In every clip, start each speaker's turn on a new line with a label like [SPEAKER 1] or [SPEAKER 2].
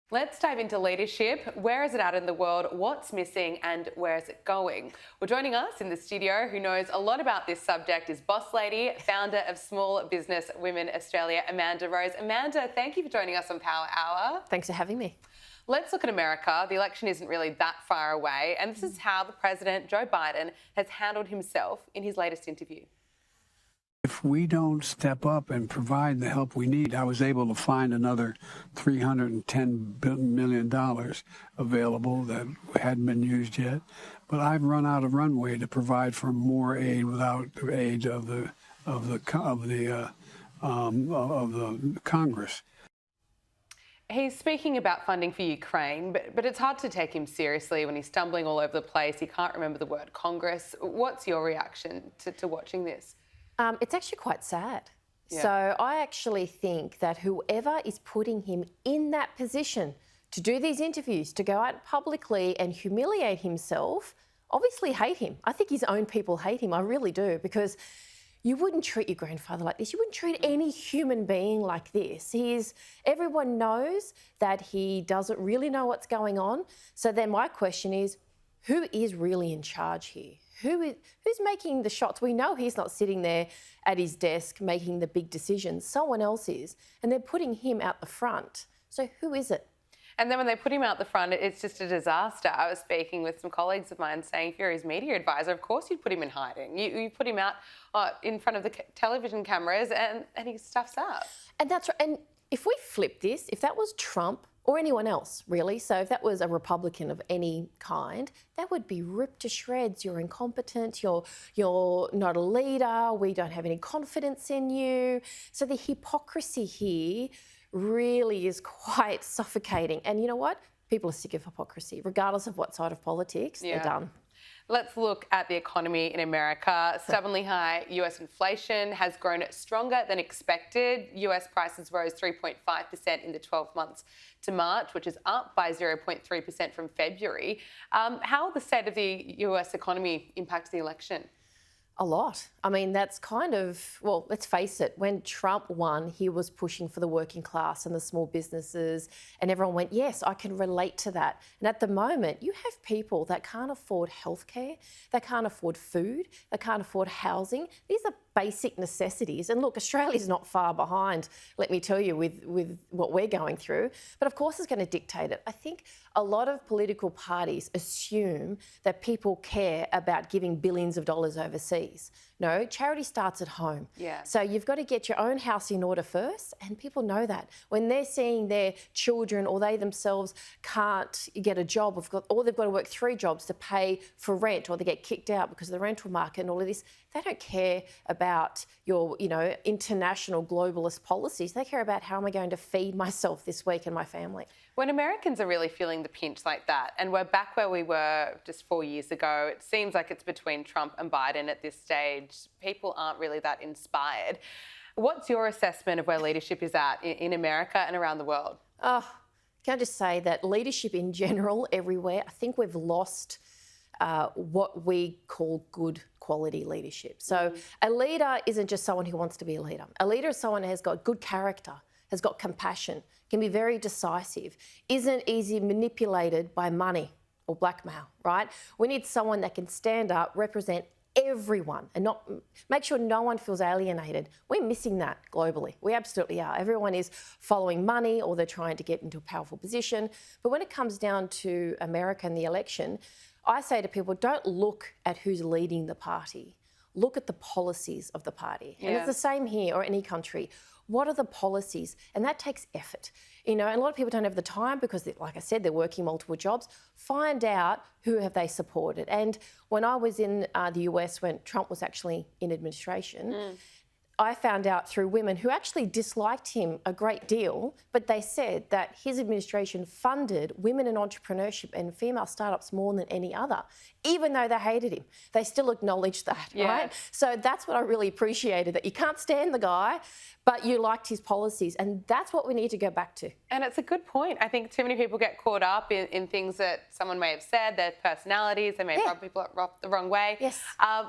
[SPEAKER 1] Let's dive into leadership. Where is it at in the world? What's missing and where is it going? Well, joining us in the studio, who knows a lot about this subject, is boss lady, founder of Small Business Women Australia, Amanda Rose. Amanda, thank you for joining us on Power Hour.
[SPEAKER 2] Thanks for having me.
[SPEAKER 1] Let's look at America. The election isn't really that far away, and this is how the president, Joe Biden, has handled himself in his latest interview.
[SPEAKER 3] If we don't step up and provide the help we need, I was able to find another $310 million available that hadn't been used yet. But I've run out of runway to provide for more aid without the aid of the Congress.
[SPEAKER 1] He's speaking about funding for Ukraine, but it's hard to take him seriously when he's stumbling all over the place. He can't remember the word Congress. What's your reaction to watching this?
[SPEAKER 2] It's actually quite sad.
[SPEAKER 1] Yeah.
[SPEAKER 2] So I actually think that whoever is putting him in that position to do these interviews, to go out publicly and humiliate himself, obviously hate him. I think his own people hate him. I really do, because you wouldn't treat your grandfather like this. You wouldn't treat any human being like this. Everyone knows that he doesn't really know what's going on. So then my question is, who is really in charge here? Who's making the shots? We know he's not sitting there at his desk making the big decisions. Someone else is, and they're putting him out the front. So who is it?
[SPEAKER 1] And then when they put him out the front, it's just a disaster. I was speaking with some colleagues of mine saying, if you're his media advisor, of course you'd put him in hiding. You put him out in front of the television cameras and he stuffs up.
[SPEAKER 2] And that's right. And if we flip this, if that was Trump or anyone else, really, so if that was a Republican of any kind, that would be ripped to shreds. You're incompetent, you're not a leader, we don't have any confidence in you. So the hypocrisy here really is quite suffocating. And you know what? People are sick of hypocrisy, regardless of what side of politics they're done.
[SPEAKER 1] Let's look at the economy in America. Stubbornly high US inflation has grown stronger than expected. US prices rose 3.5% in the 12 months to March, which is up by 0.3% from February. How will the state of the US economy impact the election?
[SPEAKER 2] A lot. I mean, that's kind of, well, let's face it, when Trump won, he was pushing for the working class and the small businesses, and everyone went, yes, I can relate to that. And at the moment, you have people that can't afford healthcare, they can't afford food, they can't afford housing. These are basic necessities. And look, Australia's not far behind, let me tell you, with what we're going through. But of course it's going to dictate it. I think a lot of political parties assume that people care about giving billions of dollars overseas. No, charity starts at home.
[SPEAKER 1] Yeah.
[SPEAKER 2] So you've got to get your own house in order first, and people know that. When they're seeing their children or they themselves can't get a job, or they've got to work 3 jobs to pay for rent, or they get kicked out because of the rental market and all of this, they don't care about your, international globalist policies. They care about how am I going to feed myself this week and my family.
[SPEAKER 1] When Americans are really feeling the pinch like that, and we're back where we were just 4 years ago, it seems like it's between Trump and Biden at this stage. People aren't really that inspired. What's your assessment of where leadership is at in America and around the world?
[SPEAKER 2] Can I just say that leadership in general, everywhere, I think we've lost what we call good quality leadership. So a leader isn't just someone who wants to be a leader. A leader is someone who has got good character, has got compassion, can be very decisive, isn't easily manipulated by money or blackmail, right? We need someone that can stand up, represent everyone and not make sure no one feels alienated. We're missing that globally. We absolutely are. Everyone is following money, or they're trying to get into a powerful position. But when it comes down to America and the election, I say to people, don't look at who's leading the party. Look at the policies of the party. And it's the same here or any country. What are the policies? And that takes effort. And a lot of people don't have the time because, like I said, they're working multiple jobs. Find out who have they supported. And when I was in the US, when Trump was actually in administration, I found out through women who actually disliked him a great deal, but they said that his administration funded women in entrepreneurship and female startups more than any other, even though they hated him. They still acknowledged that, right? So that's what I really appreciated, that you can't stand the guy, but you liked his policies. And that's what we need to go back to.
[SPEAKER 1] And it's a good point. I think too many people get caught up in things that someone may have said, their personalities, they may have rubbed people up the wrong way.
[SPEAKER 2] Yes.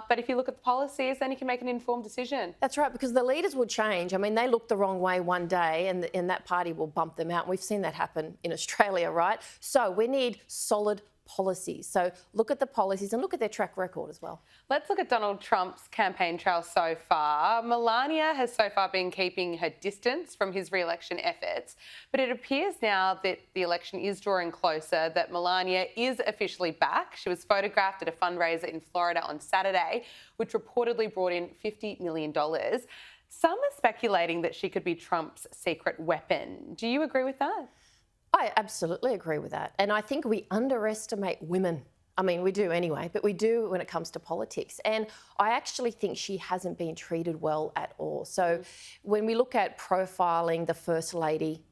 [SPEAKER 1] But if you look at the policies, then you can make an informed decision.
[SPEAKER 2] That's right, because the leaders will change. I mean, they look the wrong way one day and that party will bump them out. And we've seen that happen in Australia, right? So we need solid policies. So look at the policies and look at their track record as well.
[SPEAKER 1] Let's look at Donald Trump's campaign trail so far. Melania has so far been keeping her distance from his re-election efforts, but it appears now that the election is drawing closer, that Melania is officially back. She was photographed at a fundraiser in Florida on Saturday, which reportedly brought in $50 million. Some are speculating that she could be Trump's secret weapon. Do you agree with that?
[SPEAKER 2] I absolutely agree with that. And I think we underestimate women. I mean, we do anyway, but we do when it comes to politics. And I actually think she hasn't been treated well at all. So when we look at profiling the First Lady,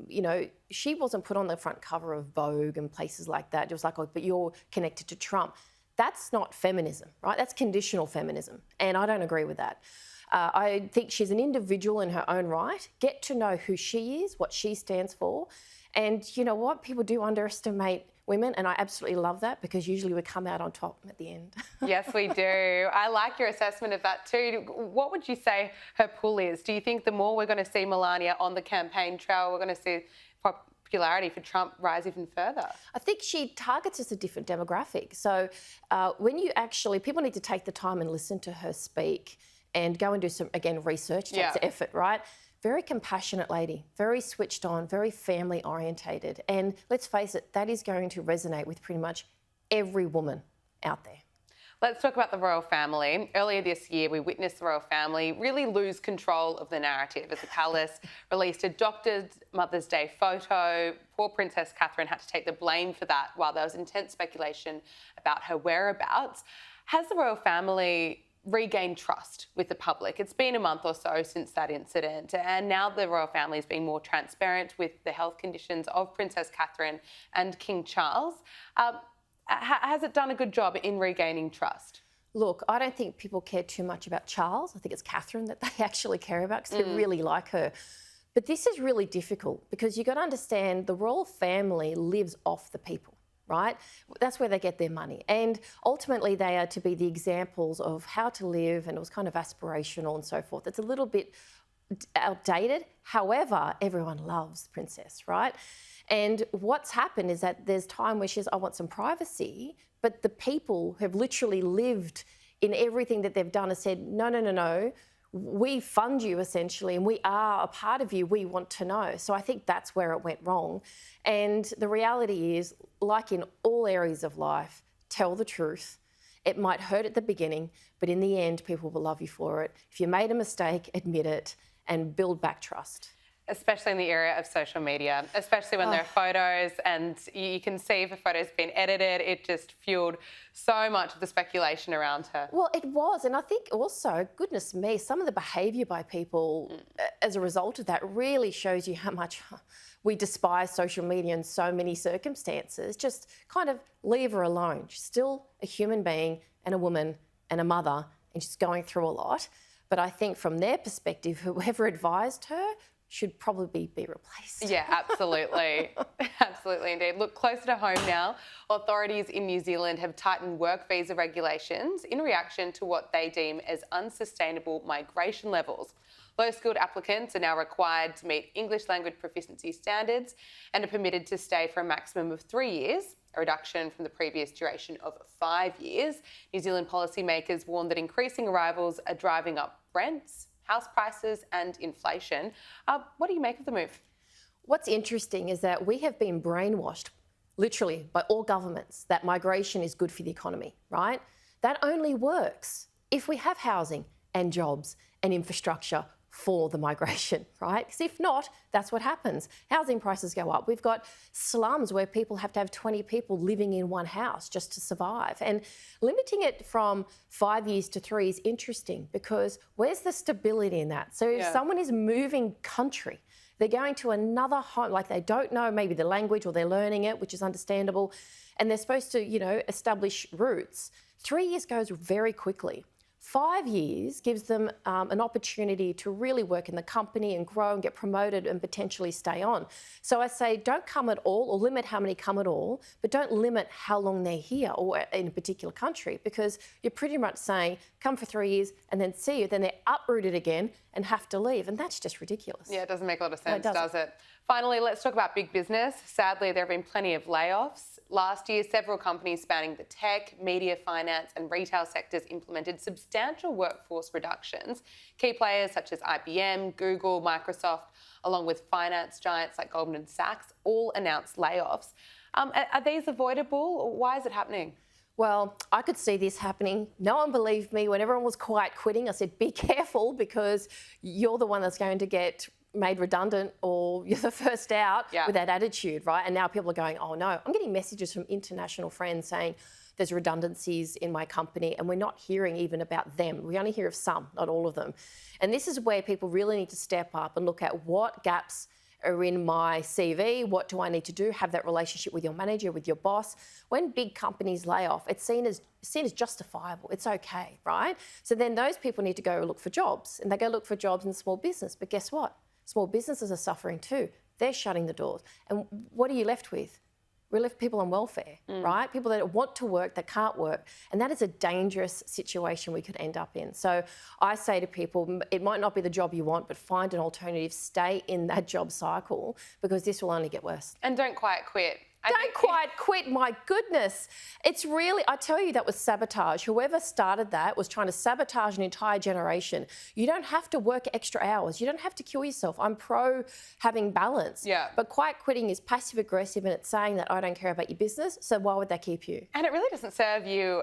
[SPEAKER 2] you know, she wasn't put on the front cover of Vogue and places like that. It was like, oh, but you're connected to Trump. That's not feminism, right? That's conditional feminism. And I don't agree with that. I think she's an individual in her own right. Get to know who she is, what she stands for. And you know what? People do underestimate women, and I absolutely love that because usually we come out on top at the end.
[SPEAKER 1] Yes, we do. I like your assessment of that too. What would you say her pull is? Do you think the more we're going to see Melania on the campaign trail, we're going to see popularity for Trump rise even further?
[SPEAKER 2] I think she targets us a different demographic. So when you actually, people need to take the time and listen to her speak and go and do some, again, research, takes effort, right? Very compassionate lady, very switched on, very family orientated. And let's face it, that is going to resonate with pretty much every woman out there.
[SPEAKER 1] Let's talk about the royal family. Earlier this year, we witnessed the royal family really lose control of the narrative as the palace released a doctored Mother's Day photo. Poor Princess Catherine had to take the blame for that while there was intense speculation about her whereabouts. Has the royal family regain trust with the public? It's been a month or so since that incident, and now the royal family is being more transparent with the health conditions of Princess Catherine and King Charles. Has it done a good job in regaining trust?
[SPEAKER 2] Look, I don't think people care too much about Charles. I think it's Catherine that they actually care about because they really like her. But this is really difficult because you've got to understand the royal family lives off the people. Right? That's where they get their money. And ultimately they are to be the examples of how to live, and it was kind of aspirational and so forth. It's a little bit outdated. However, everyone loves the princess, right? And what's happened is that there's time where she says, I want some privacy, but the people who have literally lived in everything that they've done have said, no, no, no, no. We fund you essentially and we are a part of you, we want to know. So I think that's where it went wrong. And the reality is, like in all areas of life, tell the truth. It might hurt at the beginning, but in the end, people will love you for it. If you made a mistake, admit it and build back trust.
[SPEAKER 1] Especially in the era of social media, especially when there are photos and you can see if a photo's been edited, it just fueled so much of the speculation around her.
[SPEAKER 2] Well, it was. And I think also, goodness me, some of the behaviour by people as a result of that really shows you how much we despise social media in so many circumstances. Just kind of leave her alone. She's still a human being and a woman and a mother, and she's going through a lot. But I think from their perspective, whoever advised her should probably be replaced.
[SPEAKER 1] Yeah, absolutely. Absolutely indeed. Look, closer to home now, authorities in New Zealand have tightened work visa regulations in reaction to what they deem as unsustainable migration levels. Low-skilled applicants are now required to meet English language proficiency standards and are permitted to stay for a maximum of 3 years, a reduction from the previous duration of 5 years. New Zealand policymakers warn that increasing arrivals are driving up rents, house prices and inflation. What do you make of the move?
[SPEAKER 2] What's interesting is that we have been brainwashed, literally, by all governments that migration is good for the economy, right? That only works if we have housing and jobs and infrastructure for the migration, right? Because if not, that's what happens. Housing prices go up. We've got slums where people have to have 20 people living in one house just to survive. And limiting it from 5 years to 3 is interesting because where's the stability in that? So if someone is moving country, they're going to another home, like they don't know maybe the language or they're learning it, which is understandable, and they're supposed to, you know, establish roots. 3 years goes very quickly. 5 years gives them an opportunity to really work in the company and grow and get promoted and potentially stay on. So I say don't come at all, or limit how many come at all, but don't limit how long they're here or in a particular country, because you're pretty much saying come for 3 years and then see you, then they're uprooted again and have to leave. And that's just ridiculous.
[SPEAKER 1] Yeah, it doesn't make a lot of sense,
[SPEAKER 2] No, it
[SPEAKER 1] does it? Finally, let's talk about big business. Sadly, there have been plenty of layoffs. Last year, several companies spanning the tech, media, finance and retail sectors implemented substantial workforce reductions. Key players such as IBM, Google, Microsoft, along with finance giants like Goldman Sachs, all announced layoffs. Are these avoidable? Why is it happening?
[SPEAKER 2] Well, I could see this happening. No one believed me. When everyone was quiet quitting, I said, be careful, because you're the one that's going to get made redundant, or you're the first out with that attitude, right? And now people are going, oh no. I'm getting messages from international friends saying there's redundancies in my company and we're not hearing even about them. We only hear of some, not all of them. And this is where people really need to step up and look at what gaps are in my CV, what do I need to do, have that relationship with your manager, with your boss. When big companies lay off, it's seen as justifiable. It's okay, right? So then those people need to go look for jobs, and they go look for jobs in small business. But guess what? Small businesses are suffering too. They're shutting the doors. And what are you left with? We're left people on welfare, right? People that want to work, that can't work. And that is a dangerous situation we could end up in. So I say to people, it might not be the job you want, but find an alternative, stay in that job cycle, because this will only get worse.
[SPEAKER 1] And don't quiet quit.
[SPEAKER 2] Don't quiet quit, my goodness. It's really, I tell you, that was sabotage. Whoever started that was trying to sabotage an entire generation. You don't have to work extra hours. You don't have to kill yourself. I'm pro having balance.
[SPEAKER 1] Yeah.
[SPEAKER 2] But quiet quitting is passive aggressive, and it's saying that I don't care about your business, so why would that keep you?
[SPEAKER 1] And it really doesn't serve you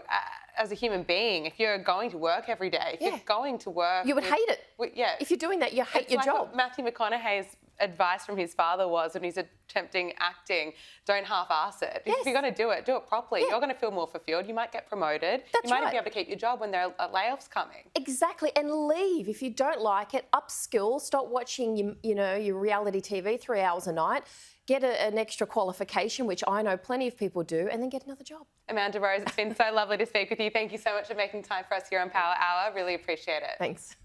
[SPEAKER 1] as a human being. If you're going to work every day, if you're going to work...
[SPEAKER 2] You would hate it.
[SPEAKER 1] Yeah.
[SPEAKER 2] If you're doing that, you hate your
[SPEAKER 1] like
[SPEAKER 2] job.
[SPEAKER 1] What Matthew McConaughey's advice from his father was when he's attempting acting, don't half-ass it.
[SPEAKER 2] Yes.
[SPEAKER 1] If you're going to do it properly. You're going to feel more fulfilled. You might get promoted.
[SPEAKER 2] That's
[SPEAKER 1] you might not
[SPEAKER 2] right.
[SPEAKER 1] be able to keep your job when there are layoffs coming.
[SPEAKER 2] Exactly, and leave. If you don't like it, upskill, stop watching your reality TV 3 hours a night, get an extra qualification, which I know plenty of people do, and then get another job.
[SPEAKER 1] Amanda Rose, it's been so lovely to speak with you. Thank you so much for making time for us here on Power Hour. Really appreciate it.
[SPEAKER 2] Thanks.